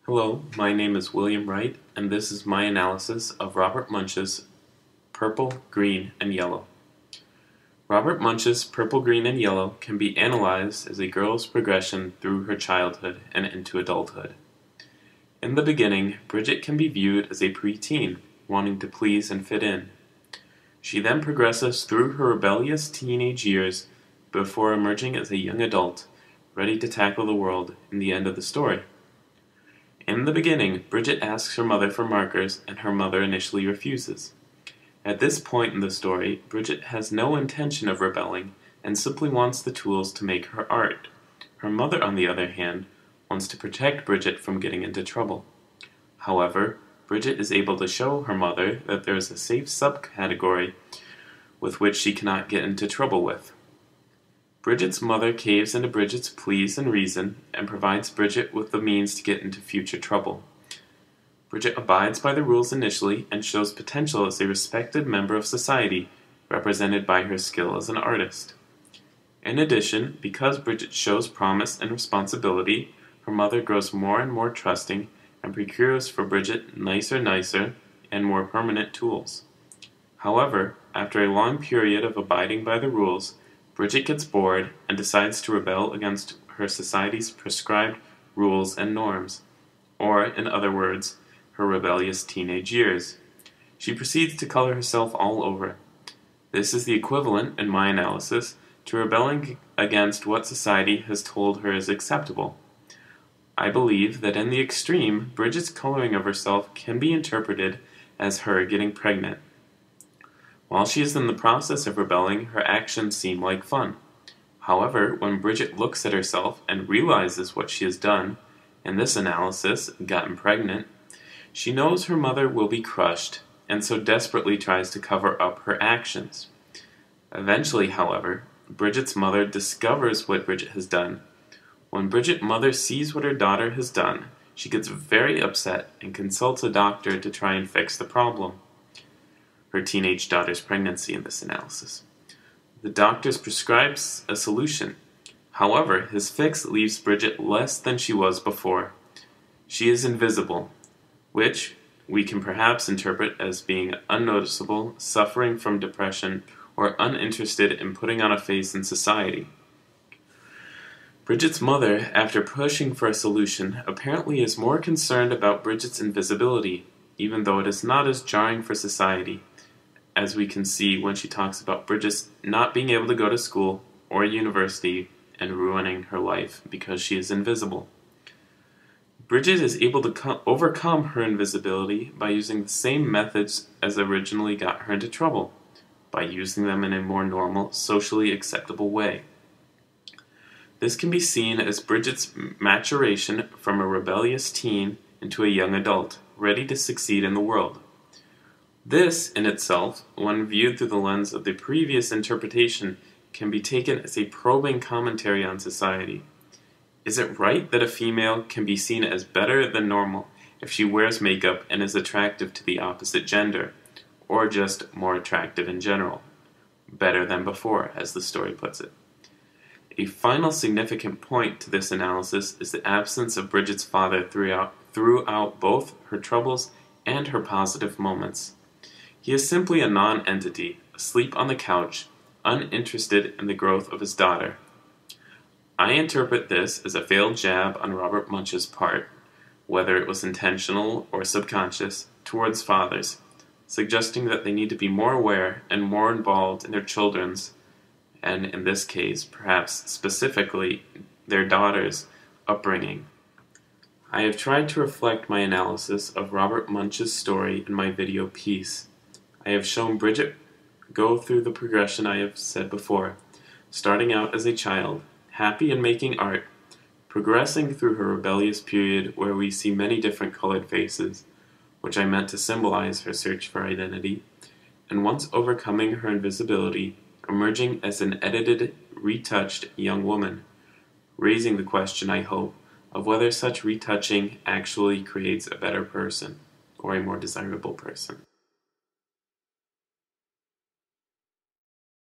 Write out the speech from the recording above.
Hello, my name is William Wright, and this is my analysis of Robert Munsch's Purple, Green, and Yellow. Robert Munsch's Purple, Green, and Yellow can be analyzed as a girl's progression through her childhood and into adulthood. In the beginning, Bridget can be viewed as a preteen, wanting to please and fit in. She then progresses through her rebellious teenage years before emerging as a young adult, ready to tackle the world in the end of the story. In the beginning, Bridget asks her mother for markers, and her mother initially refuses. At this point in the story, Bridget has no intention of rebelling and simply wants the tools to make her art. Her mother, on the other hand, wants to protect Bridget from getting into trouble. However, Bridget is able to show her mother that there is a safe subcategory with which she cannot get into trouble with. Bridget's mother caves into Bridget's pleas and reason and provides Bridget with the means to get into future trouble. Bridget abides by the rules initially and shows potential as a respected member of society, represented by her skill as an artist. In addition, because Bridget shows promise and responsibility, her mother grows more and more trusting and procures for Bridget nicer and more permanent tools. However, after a long period of abiding by the rules, Bridget gets bored and decides to rebel against her society's prescribed rules and norms, or, in other words, her rebellious teenage years. She proceeds to color herself all over. This is the equivalent, in my analysis, to rebelling against what society has told her is acceptable. I believe that in the extreme, Bridget's coloring of herself can be interpreted as her getting pregnant. While she is in the process of rebelling, her actions seem like fun. However, when Bridget looks at herself and realizes what she has done, in this analysis, gotten pregnant, she knows her mother will be crushed, and so desperately tries to cover up her actions. Eventually, however, Bridget's mother discovers what Bridget has done. When Bridget's mother sees what her daughter has done, she gets very upset and consults a doctor to try and fix the problem. Her teenage daughter's pregnancy in this analysis. The doctor prescribes a solution. However, his fix leaves Bridget less than she was before. She is invisible, which we can perhaps interpret as being unnoticeable, suffering from depression, or uninterested in putting on a face in society. Bridget's mother, after pushing for a solution, apparently is more concerned about Bridget's invisibility, even though it is not as jarring for society, as we can see when she talks about Bridget not being able to go to school or university and ruining her life because she is invisible. Bridget is able to overcome her invisibility by using the same methods as originally got her into trouble, by using them in a more normal, socially acceptable way. This can be seen as Bridget's maturation from a rebellious teen into a young adult, ready to succeed in the world. This, in itself, when viewed through the lens of the previous interpretation, can be taken as a probing commentary on society. Is it right that a female can be seen as better than normal if she wears makeup and is attractive to the opposite gender, or just more attractive in general? Better than before, as the story puts it. A final significant point to this analysis is the absence of Bridget's father throughout both her troubles and her positive moments. He is simply a non-entity, asleep on the couch, uninterested in the growth of his daughter. I interpret this as a failed jab on Robert Munsch's part, whether it was intentional or subconscious, towards fathers, suggesting that they need to be more aware and more involved in their children's, and in this case, perhaps specifically, their daughters' upbringing. I have tried to reflect my analysis of Robert Munsch's story in my video piece. I have shown Bridget go through the progression I have said before, starting out as a child, happy in making art, progressing through her rebellious period where we see many different colored faces, which I meant to symbolize her search for identity, and once overcoming her invisibility, emerging as an edited, retouched young woman, raising the question, I hope, of whether such retouching actually creates a better person, or a more desirable person.